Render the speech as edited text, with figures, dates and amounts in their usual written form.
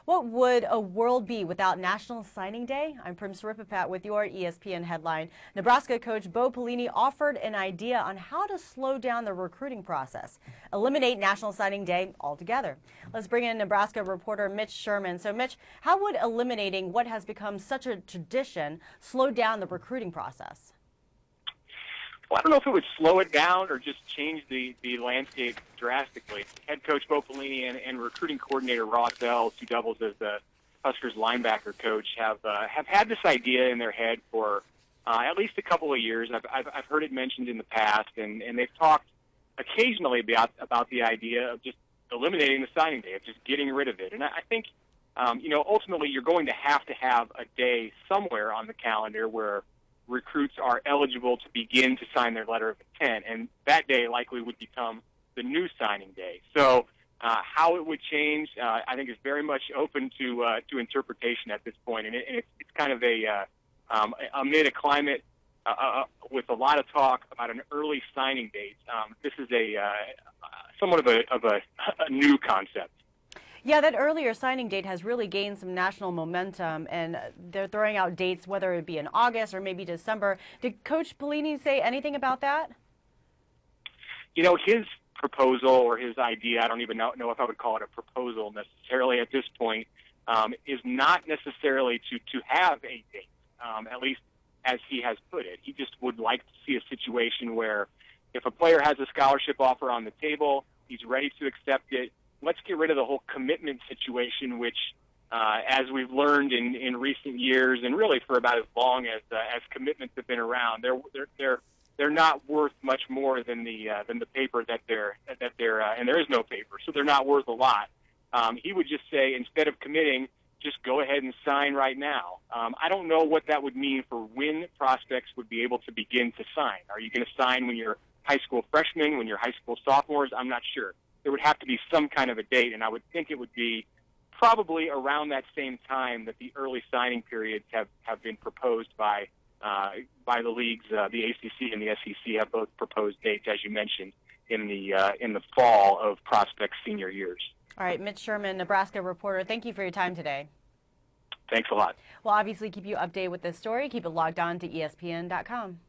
What would a world be without National Signing Day? I'm Prim Saripapat with your ESPN headline. Nebraska coach Bo Pelini offered an idea on how to slow down the recruiting process, eliminate National Signing Day altogether. Let's bring in Nebraska reporter Mitch Sherman. So Mitch, how would eliminating what has become such a tradition slow down the recruiting process? Well, I don't know if it would slow it down or just change the landscape drastically. Head coach Bo Pelini and recruiting coordinator Ross Ells, who doubles as the Huskers linebacker coach, have had this idea in their head for at least a couple of years. I've heard it mentioned in the past, and they've talked occasionally about the idea of just eliminating the signing day, of just getting rid of it. And I think, ultimately you're going to have a day somewhere on the calendar where recruits are eligible to begin to sign their letter of intent, and that day likely would become the new signing day. So how it would change, I think, is very much open to interpretation at this point, and it's kind of amid a climate with a lot of talk about an early signing date. This is somewhat of a new concept. Yeah, that earlier signing date has really gained some national momentum, and they're throwing out dates, whether it be in August or maybe December. Did Coach Pelini say anything about that? His proposal or his idea, I don't even know if I would call it a proposal necessarily at this point, is not necessarily to have a date, at least as he has put it. He just would like to see a situation where if a player has a scholarship offer on the table, he's ready to accept it. Let's get rid of the whole commitment situation, which, as we've learned in recent years, and really for about as long as commitments have been around, they're not worth much more than the paper that they're and there is no paper, so they're not worth a lot. He would just say, instead of committing, just go ahead and sign right now. I don't know what that would mean for when prospects would be able to begin to sign. Are you going to sign when you're high school freshmen, when you're high school sophomores? I'm not sure. There would have to be some kind of a date, and I would think it would be probably around that same time that the early signing periods have been proposed by the leagues. The ACC and the SEC have both proposed dates, as you mentioned, in the fall of prospects' senior years. All right, Mitch Sherman, Nebraska reporter, thank you for your time today. Thanks a lot. We'll obviously keep you updated with this story. Keep it logged on to ESPN.com.